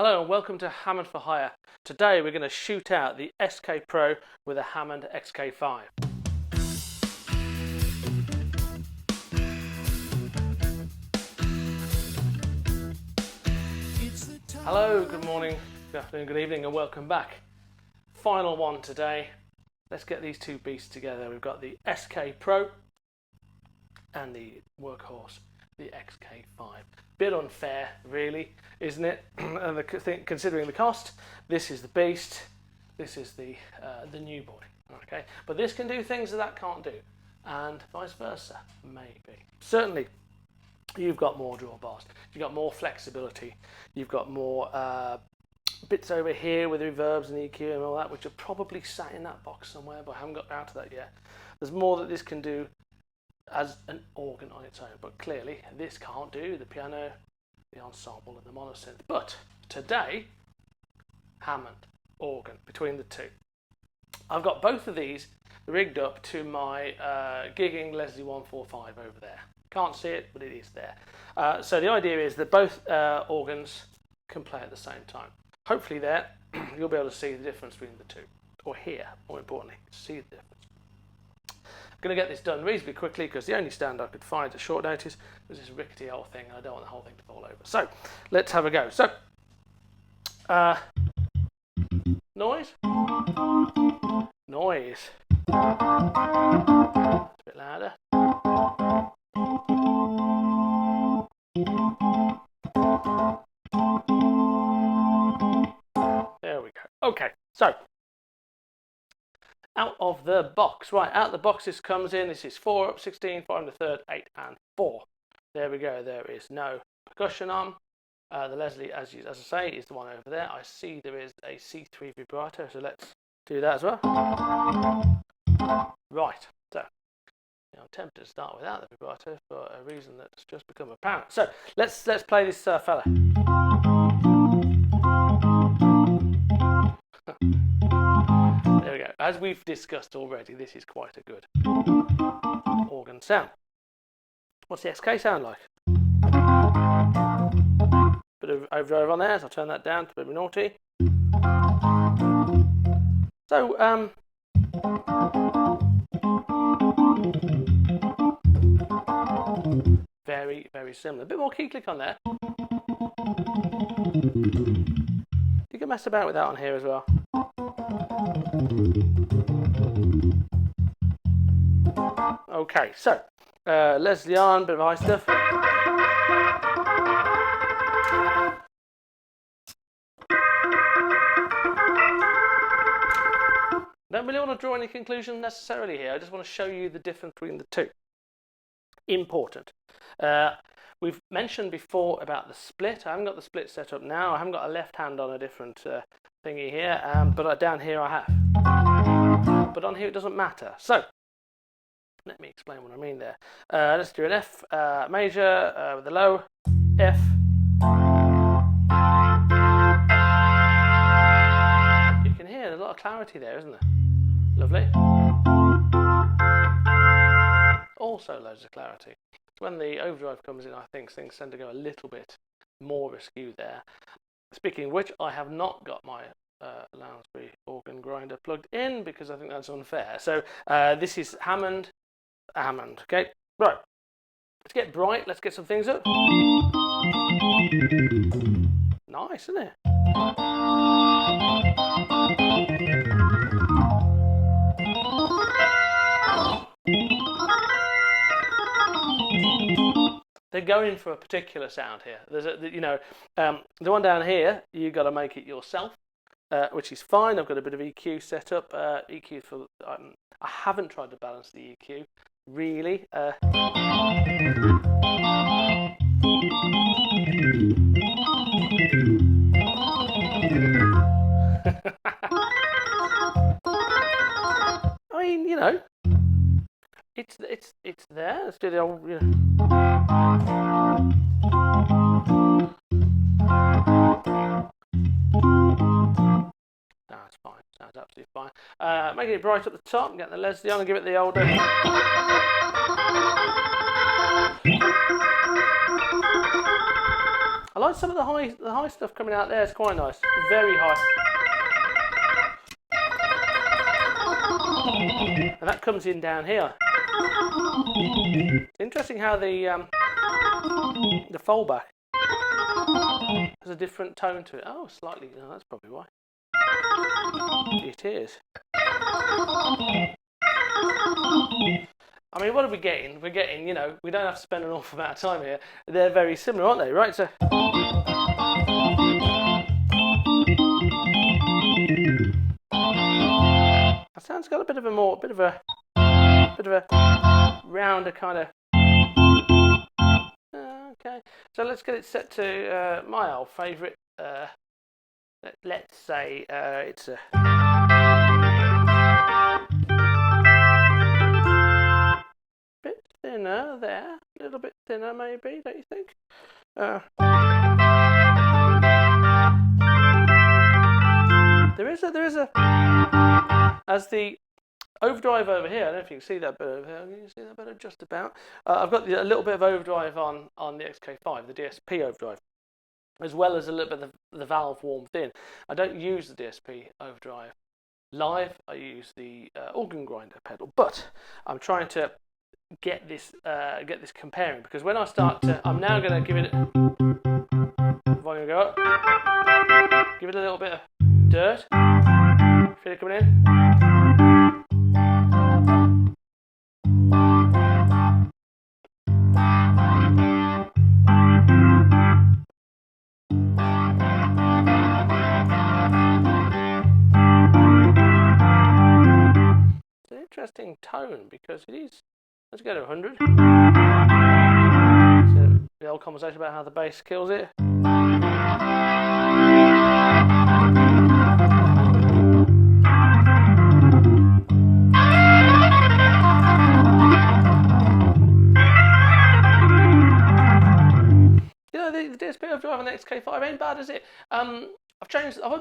Hello and welcome to Hammond for Hire. Today we're going to shoot out the SK Pro with a Hammond XK-5. Hello, good morning, good afternoon, good evening and welcome back. Final one today. Let's get these two beasts together. We've got the SK Pro and the workhorse, the XK-5. Bit unfair, really, isn't it? And considering the cost, this is the beast, this is the new boy. Okay, but this can do things that can't do, and vice versa, maybe. Certainly, you've got more drawbars, you've got more flexibility, you've got more bits over here with reverbs and EQ and all that, which are probably sat in that box somewhere, but I haven't got out to that yet. There's more that this can do as an organ on its own, but clearly this can't do the piano, the ensemble and the monosynth. But today, Hammond, organ, between the two. I've got both of these rigged up to my gigging Leslie 145 over there. Can't see it, but it is there. So the idea is that both organs can play at the same time. Hopefully there, you'll be able to see the difference between the two, or hear, more importantly, see the difference. I'm going to get this done reasonably quickly because the only stand I could find at short notice was this rickety old thing and I don't want the whole thing to fall over. So let's have a go. So noise, a bit louder. There we go. Okay, so out of the box. Right, out of the box this comes in. This is 4 up, 16, 5 and a third, 8 and 4. There we go. There is no percussion on. The Leslie, as I say, is the one over there. I see there is a C3 vibrato, so let's do that as well. Right, so I'm tempted to start without the vibrato for a reason that's just become apparent. So let's play this fella. There we go. As we've discussed already, this is quite a good organ sound. What's the XK sound like? Bit of overdrive on there, so I'll turn that down to a bit naughty. So, very, very similar. A bit more key click on there. You can mess about with that on here as well. Okay, so Leslie on, bit of high stuff. Don't really want to draw any conclusion necessarily here. I just want to show you the difference between the two. Important. We've mentioned before about the split. I haven't got the split set up now. I haven't got a left hand on a different thingy here, but down here I have. But on here it doesn't matter. So let me explain what I mean there. Let's do an F major with a low F. You can hear there's a lot of clarity there, isn't there? Lovely. Also loads of clarity. When the overdrive comes in, I think things tend to go a little bit more askew there. Speaking of which, I have not got my Lounsbury organ grinder plugged in because I think that's unfair. So this is Hammond. Okay, right. Let's get bright. Let's get some things up. Nice, isn't it? They're going for a particular sound here. There's the one down here, you got to make it yourself, which is fine. I've got a bit of EQ set up. EQ for I haven't tried to balance the EQ really. I mean, it's there. Let's do the old. That's fine. Sounds absolutely fine. Making it bright at the top. Get the Leslie on and give it the older. I like some of the high stuff coming out there. It's quite nice, very high. And that comes in down here. It's interesting how the foldback has a different tone to it. Oh, slightly. No, that's probably why. It is. I mean, what are we getting? We're getting, you know, we don't have to spend an awful amount of time here. They're very similar, aren't they? Right, so. That sound's got a bit of a rounder kind of. Okay, so let's get it set to my old favourite. Let's say it's a. Bit thinner there, a little bit thinner maybe, don't you think? There is a as the overdrive over here. I don't know if you can see that bit over here. Can you see that better? Just about. I've got a little bit of overdrive on the XK-5, the DSP overdrive, as well as a little bit of the valve warmed in. I don't use the DSP overdrive live. I use the organ grinder pedal, but I'm trying to get this comparing, because when I start to, I'm now going to give it volume go up, give it a little bit of dirt, feel it coming in. It's an interesting tone because it is. Let's go to 100. So the old conversation about how the bass kills it. You know, the DSP overdrive on the XK-5 ain't bad, is it? I've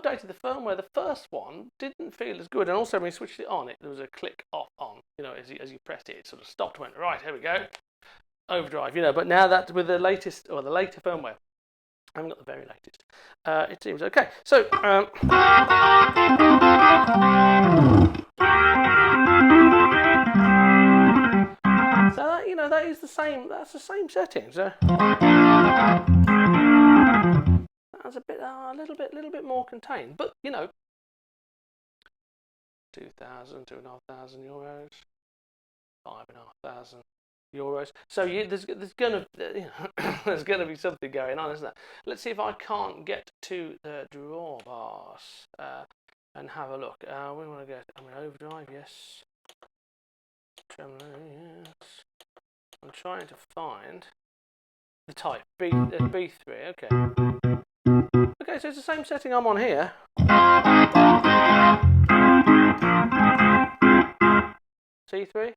updated the firmware. The first one didn't feel as good, and also when we switched it on, there was a click off on. You know, as you pressed it, it sort of stopped. Went right, here we go, overdrive. You know, but now that with the latest or the later firmware, I haven't got the very latest. It seems okay. So. So that, you know, that is the same. That's the same setting. So. That's a bit, a little bit more contained, but you know, 2,500 euros, 5,500 euros. So there's gonna, you know, there's gonna be something going on, isn't there? Let's see if I can't get to the drawbars and have a look. We want to go. I mean, overdrive, yes. Tremolo, yes. I'm trying to find the type B3. Okay. Okay, so it's the same setting I'm on here. C3.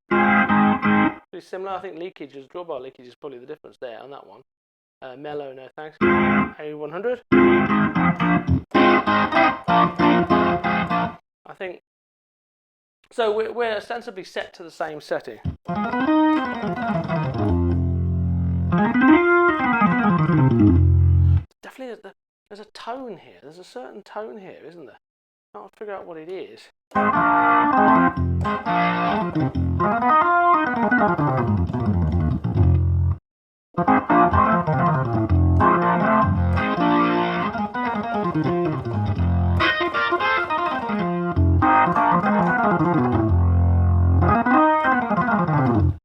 Pretty similar. I think leakage is drawbar leakage is probably the difference there on that one. Mellow, no thanks. A100. I think. So we're ostensibly set to the same setting. Definitely. There's a tone here. There's a certain tone here, isn't there? I can't figure out what it is.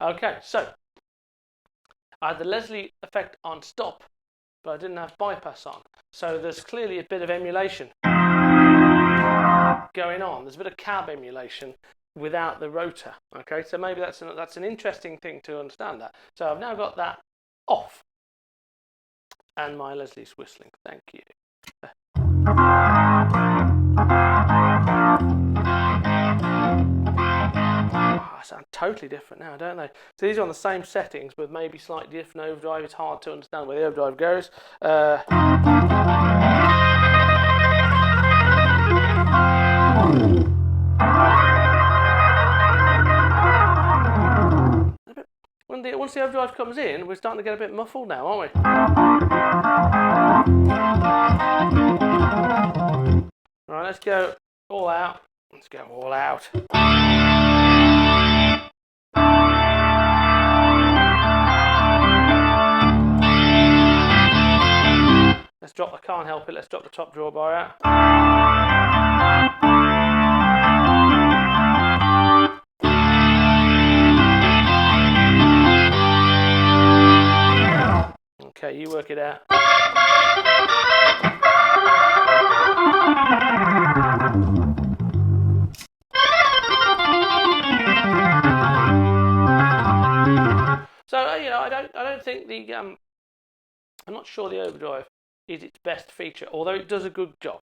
Okay, so I had the Leslie effect on stop, but I didn't have bypass on. So there's clearly a bit of emulation going on. There's a bit of cab emulation without the rotor. Okay, so maybe that's an interesting thing to understand that. So I've now got that off, and my Leslie's whistling. Thank you. Oh, I sound totally different now, don't they? So these are on the same settings, but maybe slightly different overdrive. It's hard to understand where the overdrive goes. One once the overdrive comes in, we're starting to get a bit muffled now, aren't we? Right, let's go all out. Let's go all out. Let's drop, I can't help it, let's drop the top drawbar out. Okay, you work it out. So you know, I don't think the I'm not sure the overdrive is its best feature, although it does a good job.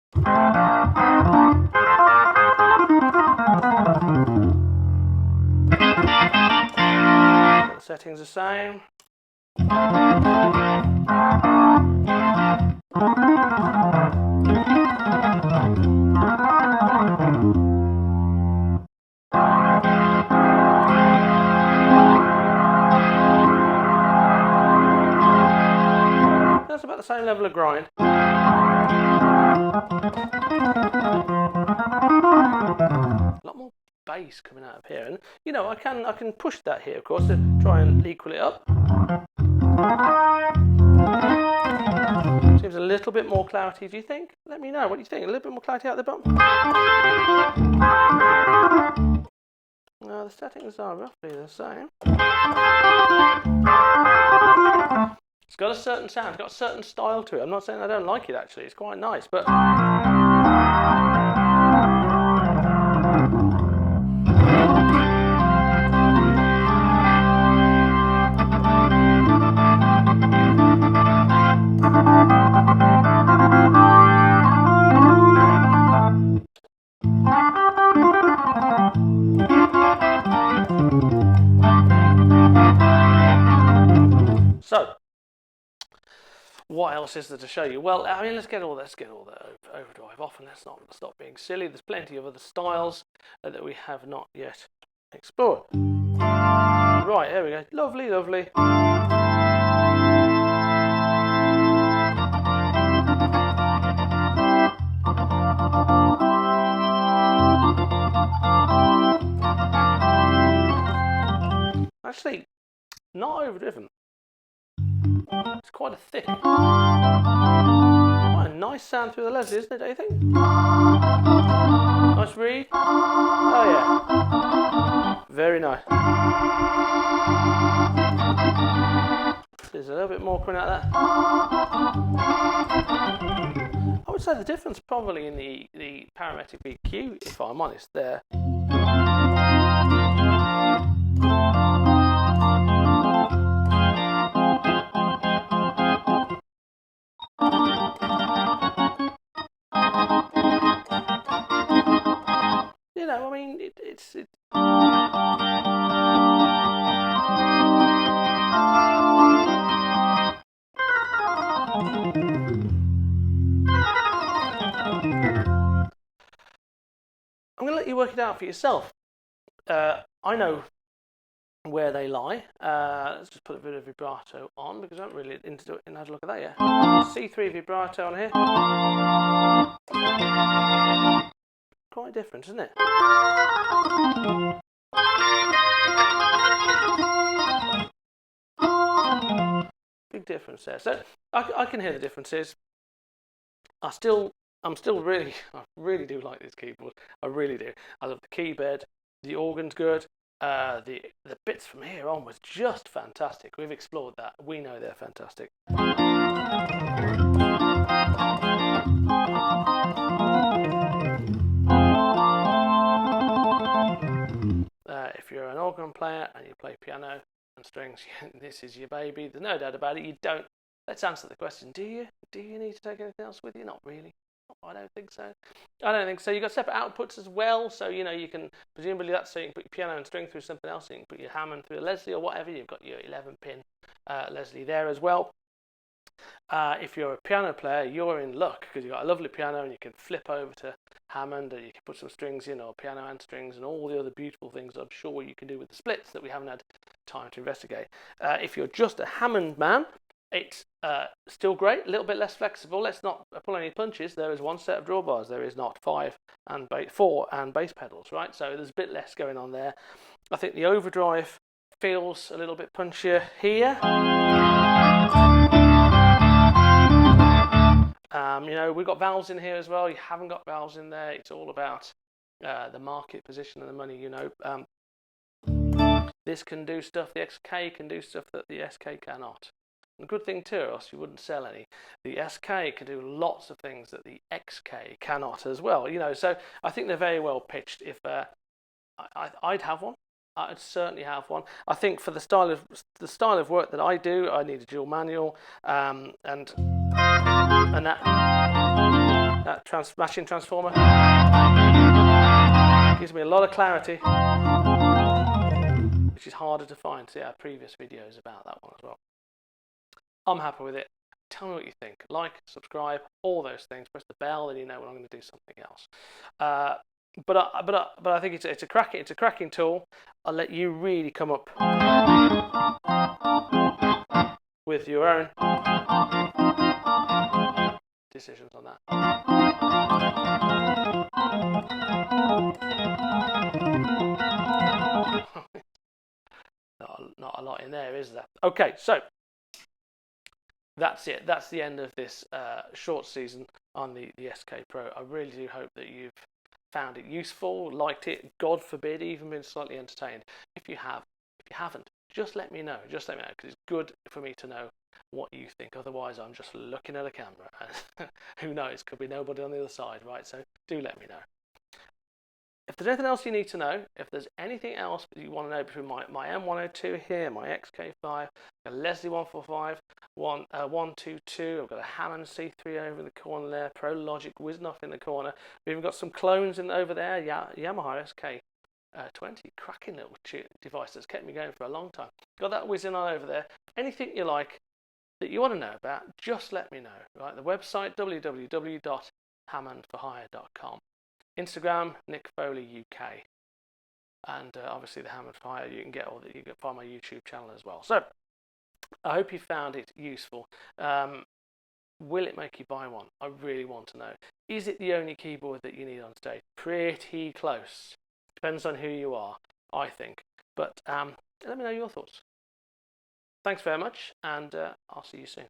The settings the same. That's about the same level of grind. A lot more bass coming out of here, and you know I can push that here, of course, to try and equal it up. Seems a little bit more clarity. Do you think? Let me know. What do you think? A little bit more clarity out the bottom. No, the settings are roughly the same. It's got a certain sound, it's got a certain style to it. I'm not saying I don't like it actually, it's quite nice, but so what else is there to show you? Well, I mean, let's get all the overdrive off, and let's not stop being silly. There's plenty of other styles that we have not yet explored. Right, there we go. Lovely, lovely. Actually, not overdriven. It's quite a thick, quite a nice sound through the Leslie, isn't it, don't you think? Nice read. Oh yeah, very nice. There's a little bit more coming out of that. I would say the difference probably in the parametric EQ, if I'm honest, there. You know, I mean, it's I'm going to let you work it out for yourself. I know where they lie. Let's just put a bit of vibrato on because I haven't really into it and had a look at that yet. C3 vibrato on here. Quite different, isn't it? Big difference there. So I can hear the differences. I really do like this keyboard. I really do. I love the key bed. The organ's good. The bits from here on was just fantastic. We've explored that. We know they're fantastic. If you're an organ player and you play piano and strings, this is your baby. There's no doubt about it. You don't. Let's answer the question. Do you need to take anything else with you? Not really. I don't think so. I don't think so. You've got separate outputs as well, so you know you can presumably that's so you can put your piano and string through something else. So you can put your Hammond through a Leslie or whatever. You've got your 11-pin Leslie there as well. If you're a piano player, you're in luck because you've got a lovely piano and you can flip over to Hammond and you can put some strings in, or piano and strings, and all the other beautiful things I'm sure you can do with the splits that we haven't had time to investigate. If you're just a Hammond man, it's still great, a little bit less flexible. Let's not pull any punches. There is one set of drawbars. There is not four and bass pedals, right? So there's a bit less going on there. I think the overdrive feels a little bit punchier here. We've got valves in here as well. You haven't got valves in there. It's all about the market position and the money, This can do stuff, the XK can do stuff that the SK cannot. And the good thing too, or else you wouldn't sell any. The SK can do lots of things that the XK cannot as well, So I think they're very well pitched. If I'd have one. I'd certainly have one. I think for the style of work that I do, I need a dual manual, and that mashing transformer gives me a lot of clarity, which is harder to find. See our previous videos about that one as well. I'm happy with it. Tell me what you think. Like, subscribe, all those things. Press the bell, then you know when I'm going to do something else. But I think it's a cracking tool. I'll let you really come up with your own decisions on that. Not a lot in there, is there? Okay, so that's it. That's the end of this short season on the SK Pro. I really do hope that you've found it useful, liked it, God forbid, even been slightly entertained. If you haven't, just let me know. Just let me know, because it's good for me to know what you think. Otherwise, I'm just looking at a camera, and who knows? Could be nobody on the other side, right? So do let me know. If there's anything else you need to know, if there's anything else that you want to know between my M102 here, my XK-5, a Leslie 145, 122, I've got a Hammond C3 over in the corner there, Pro Logic Wisnoff in the corner. We've even got some clones over there, Yamaha SK-20, cracking little device that's kept me going for a long time. Got that whizzing on over there. Anything you like that you want to know about, just let me know. Right, the website www.hammondforhire.com. Instagram, Nick Foley UK, and obviously the Hammond for Hire. You can get all that. You can find my YouTube channel as well. So I hope you found it useful. Will it make you buy one? I really want to know. Is it the only keyboard that you need on stage? Pretty close. Depends on who you are, I think. But let me know your thoughts. Thanks very much, and I'll see you soon.